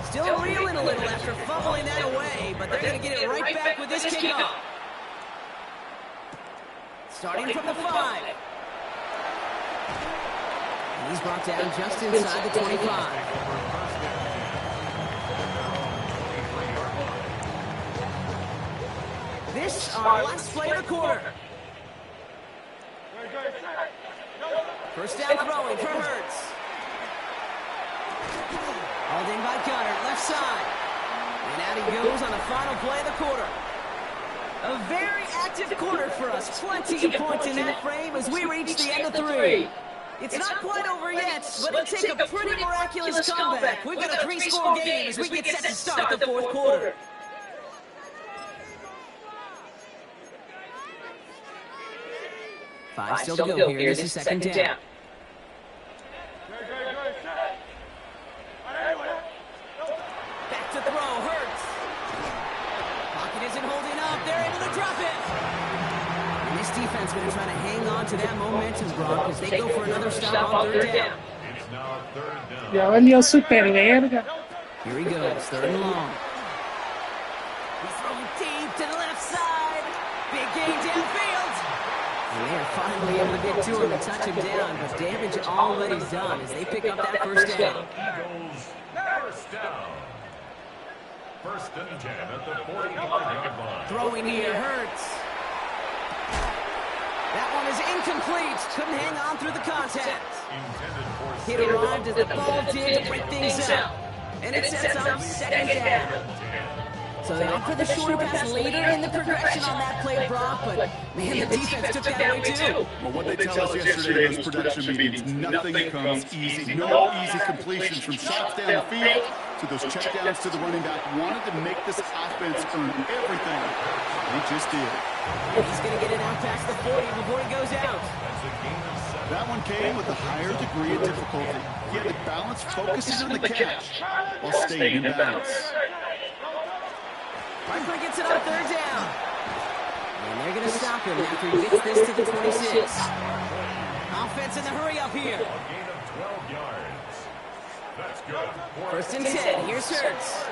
Still reeling a little after fumbling that away, but they're going to get it right back with this kickoff. Starting from the 5. And he's brought down just inside the 25. This our last play of the quarter. First down throwing for Hurts. Hauled in by Gunner, left side. And out he goes on the final play of the quarter. A very active quarter for us. Plenty of points in that frame as we reach the end of 3. It's not quite over yet, but it'll take a pretty miraculous comeback. We've got a 3-score game as we get set to start the fourth quarter. Five still to go here. This is second down. Back to throw. Hurts. Pocket isn't holding up. They're able to drop it. And this defense going to try to hang on to that momentum, Brock, as they go for another stop on third down. Ya valió super verga. Here he goes. Third and long. He's throwing deep to the left side. Big big gain downfield. And they're finally able to get to him and touch him down, but damage already done as they pick up that first down. Eagles, first down. First and 10 at the 45-yard line. Throwing here hurts. That one is incomplete. Couldn't hang on through the contact. It arrived as the ball did to break things up. And it sets up second down. So they opt for the shorter pass later in the progression on that play, Brock, but man, the defense took that away too. Well, what they tell us yesterday in those production meetings, nothing comes easy. No easy completions from shots down the field to those checkdowns to the running back. Wanted to make this offense earn everything. They just did. He's going to get it out past the 40 before he goes out. That one came with a higher degree of difficulty. He had to balance focusing on the catch while staying in balance. Piper gets it on third down. And they're going to stop him after he gets this to the 26. Offense in the hurry up here. Gain of 12 yards. That's good. First and 10. Here's Hurts.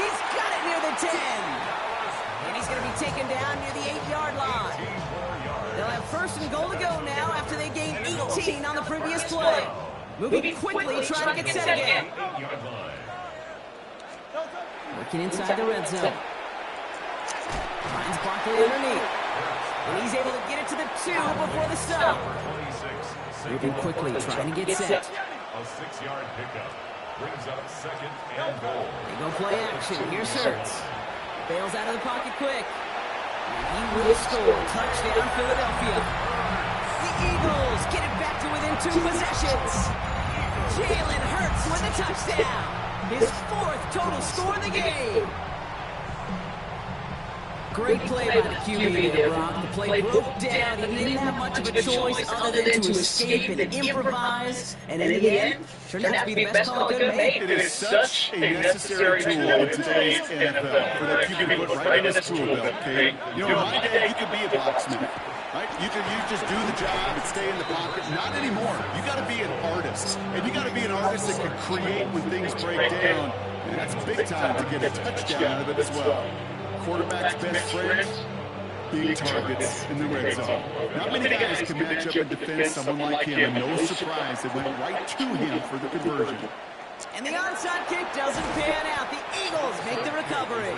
He's got it near the 10. And he's going to be taken down near the 8-yard line. They'll have first and goal to go now after they gained 18 on the previous play. Moving quickly, trying to get set again. Working inside the red zone. Finds Barkley underneath. And he's able to get it to the 2 before the stop. Moving quickly, trying to get set. A 6-yard pickup brings up second and goal. They go play action. Here's Hurts. Bails out of the pocket quick. And he will score. Touchdown, Philadelphia. The Eagles get it back to within 2 possessions. Jalen Hurts with a touchdown. His 4th total score of the game. Great play by the QB there, Brock. The play broke down. He didn't have much of a choice other than to escape and improvise. And in the end, turned out to be the best call it could have made. It is such a necessary tool in today's NFL for that QB to put right in his tool belt, okay? You know, in my day, you could be a blacksmith. Right? You just do the job and stay in the pocket. Not anymore. You got to be an artist. And you got to be an artist that can create when things break down. And that's big time to get a touchdown out of it as well. Quarterback's best friends, big targets in the red zone. Not many guys can match up and defend someone like him. And no surprise, it went right to him for the conversion. And the onside kick doesn't pan out. The Eagles make the recovery.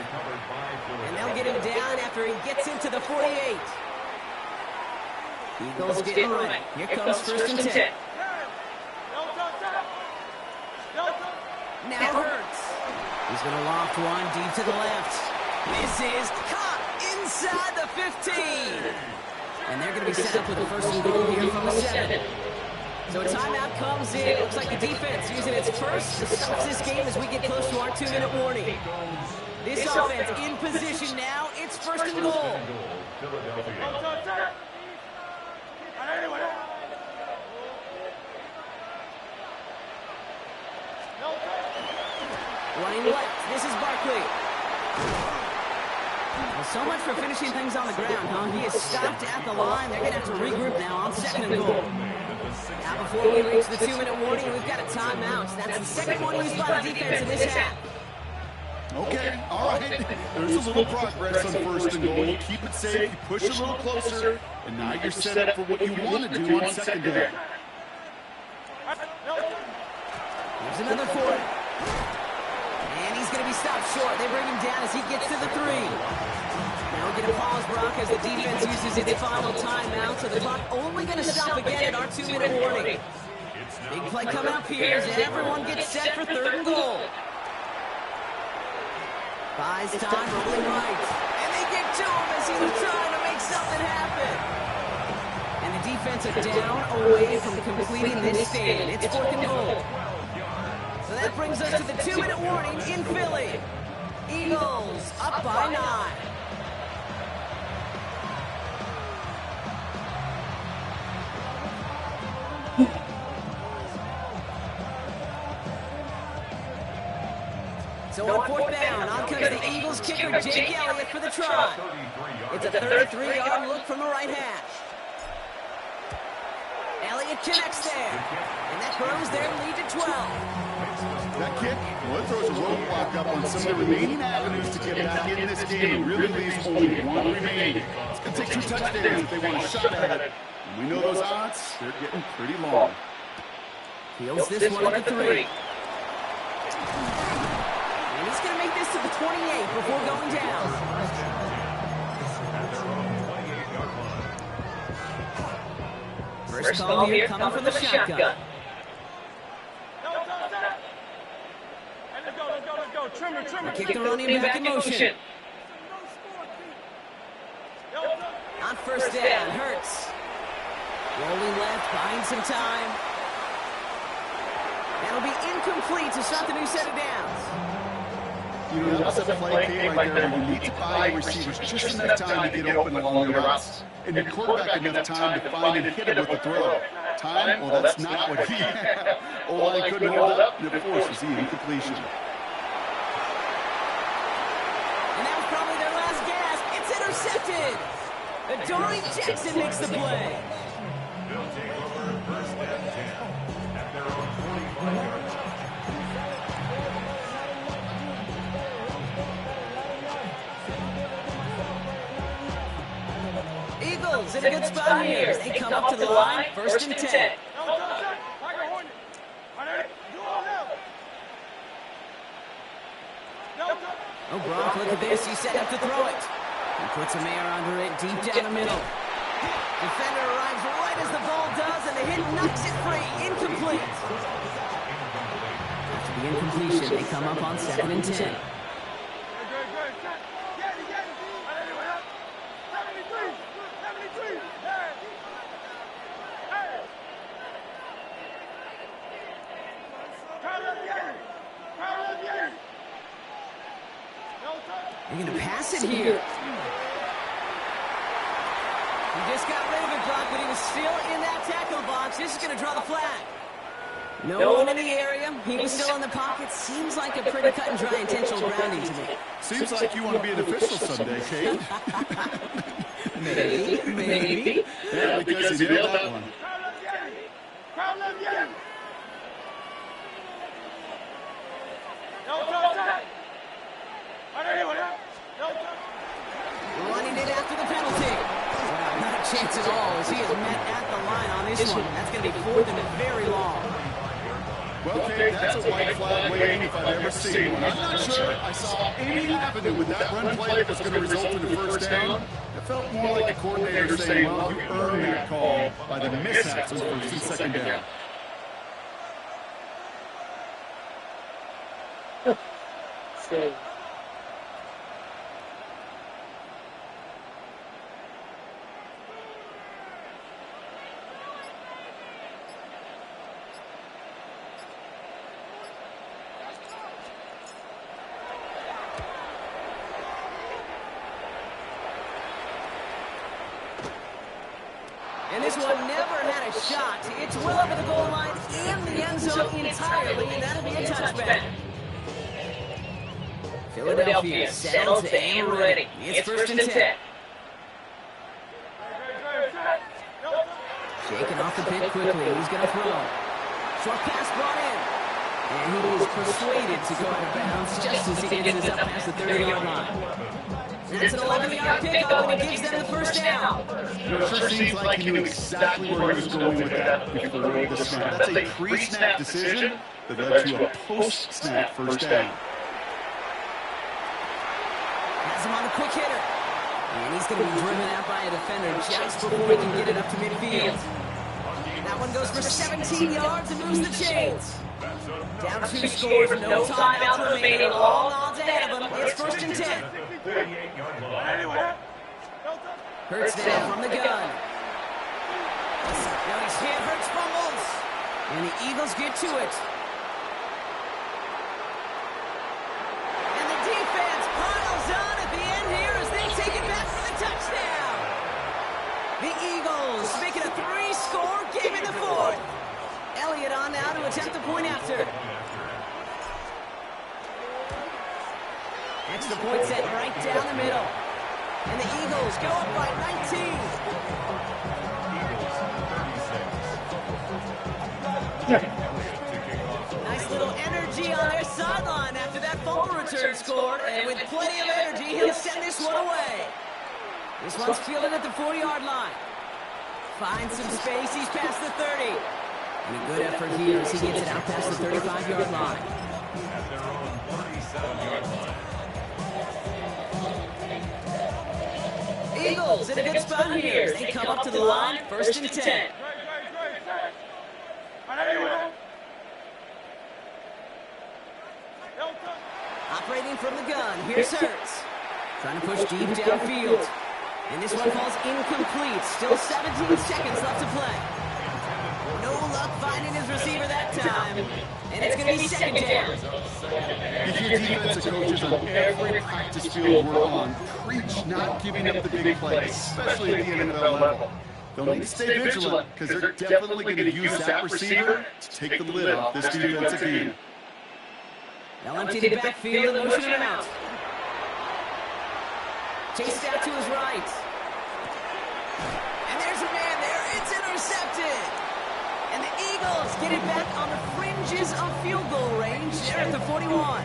And they'll get him down after he gets into the 48. Eagles getting ready. Here comes first and 10. Now Hurts. He's going to loft one deep to the left. This is caught inside the 15. And they're going to be set up with the first and goal here from the 7. So a timeout comes in. Looks like the defense using its first to stop this game as we get close to our 2-minute warning. This offense in position now. It's first and goal. Running left. This is Barkley. Well, so much for finishing things on the ground, huh? He is stopped at the line. They're going to have to regroup now on second and goal. Now, before we reach the 2-minute warning, we've got a timeout. That's the second one used by the defense in this half. Okay, all right. There's a little progress on first and goal. You keep it safe, you push a little closer, and now you're set up for what you want to do on second down. Here's another 4. And he's going to be stopped short. They bring him down as he gets to the 3. Now we get a pause, Brock, as the defense uses its final timeout. So the clock only going to stop again at our 2-minute warning. Big play coming up here as everyone gets set for third and goal. Buys time, rolling right. And they get to him as he's trying to make something happen. And the defense are down away from completing this stand. It's fourth and goal. So that brings us to the 2-minute warning in Philly. Eagles up by 9. So on fourth down, on comes the Eagles kicker, Jake Elliott, for the try. It's a 33-yard look from the right hash. Elliott connects there. And that grows their lead to 12. That kick, well, it throws a roadblock up on some of the remaining avenues to get back in this game. It really leaves only one remaining. It's going to take 2 touchdowns if they want a shot at it. And we know those odds, they're getting pretty long. Fields this one at the 3. And he's going to make this to the 28 before going down. First call here coming from the shotgun. Kick the running back in motion. On first down, Hurts. Rolling left, buying some time. That'll be incomplete to start the new set of downs. You know, that's a play game right there. You need to buy your receivers just enough time to get open along your routes. And your quarterback enough time to find and hit it with the throw. Time? Well, that's not what he had. O-line couldn't hold up, and it forces the incompletion. And that was probably their last gasp. It's intercepted. Adoree Jackson makes the play. They'll take over first and 10 at their own 41-yard line. Eagles in a good spot here. They come up to the line, first and 10. Oh, Gronk, look at this. He's set up to throw it. He puts some air under it, deep down the middle. Defender arrives right as the ball does, and the hit knocks it free. Incomplete. After the incompletion, they come up on 2nd and 10. They're going to pass it here. He just got rid of it, Brock, but he was still in that tackle box. This is going to draw the flag. No one in the area. He was still in the pocket. Seems like a pretty cut and dry intentional grounding to me. Seems like you want to be an official someday, Kate. Maybe. Yeah, because he nailed that one. Running it after the penalty. Well, not a chance at all as he is met at the line on this one. That's going to be 4th and very long. Well, Kate, that's a white flag waiting if I've ever seen one. I'm not sure I saw any avenue with that run play that was going to result in a first down. It felt more like a coordinator saying, well, you earned that call by the mishaps on first and second down. And this one never had a shot. It's well over the goal line and the end zone entirely, and that'll be a touchback. Philadelphia settles to aim ready. It's 1st and 10. Shaking off the pit quickly. He's going to throw. Short pass brought in. And he is persuaded to go out of bounds just as he gets this up past the 30-yard line. That's an 11-yard pickup, and he gives them the first down. It sure seems like he knew exactly where he was going with that before the snap. That's a pre-snap decision that led to a post-snap first down. Has him on a quick hitter. And he's going to be driven out by a defender just before he can get it up to midfield. That one goes for 17 yards and moves the chains. Down 2 scores, no timeouts remaining, all odds ahead of him. It's 1st and 10. Hurts now from the gun. Now he's hit, Hurts fumbles. And the Eagles get to it. And the defense piles on at the end here as they take it back for the touchdown. The Eagles make it a 3-score game in the 4th. Elliott on now to attempt the point after. Extra point set right down the middle. And the Eagles go up by 19. Nice little energy on their sideline after that fumble return scored, and with plenty of energy, he'll send this one away. This one's fielded at the 40-yard line. Finds some space, he's past the 30. And a good effort here as he gets it out past the 35-yard line. At their own 37-yard line. Eagles in a good spot here. They come up to the line, 1st and 10. Operating from the gun, here's Hurts. Trying to push deep downfield. And this one falls incomplete. Still 17 seconds left to play. No luck finding his receiver that time. And it's going to be 2nd down. If your defensive coaches on every practice field we're on preach not giving up the big plays, especially at the NFL level, they'll need to stay vigilant because they're definitely going to use that receiver to take the lid off this defensive game. They'll empty the backfield and motion him out. Chased out to his right. And there's a man there. It's intercepted. And the Eagles get it back on the fringes of field goal range. They're at the 41.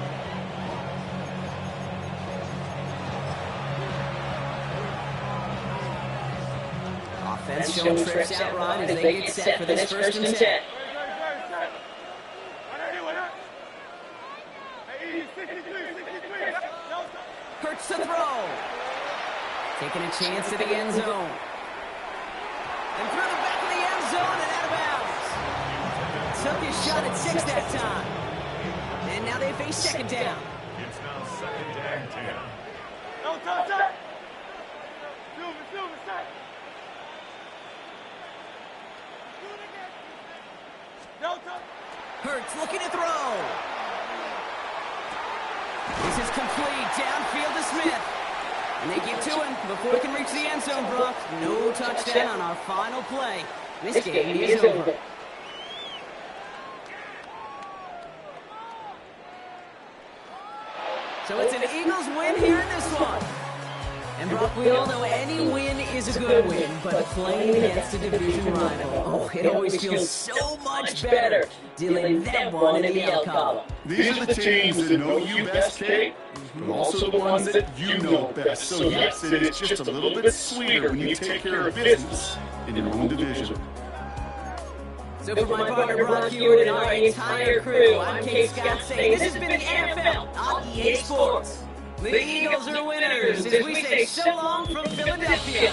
Offense showing trips out right as they get set for this 1st and 10. Hurts to throw. Taking a chance to the end zone. And through the back of the end zone and out of bounds. Took his shot at 6 that time. And now they face 2nd down. It's now 2nd and 10. Hurts looking to throw. This is complete. Downfield to Smith. And they get to him before he can reach the end zone, Brock. No touchdown on our final play. This game is over. So it's an Eagles win here in this one. And Brock, we all know any win is a good win, but playing against a division rival, oh, it always feels so much better dealing them one in the L column. These are the teams that know you best, Kate, but also the ones that you know best. So yes, it is just a little bit sweeter when you take care of business in your own division. So for my partner Brock Hewitt and our entire crew, I'm Kate Scott saying this has been the NFL on EA Sports. The Eagles are winners as we say so long from Philadelphia.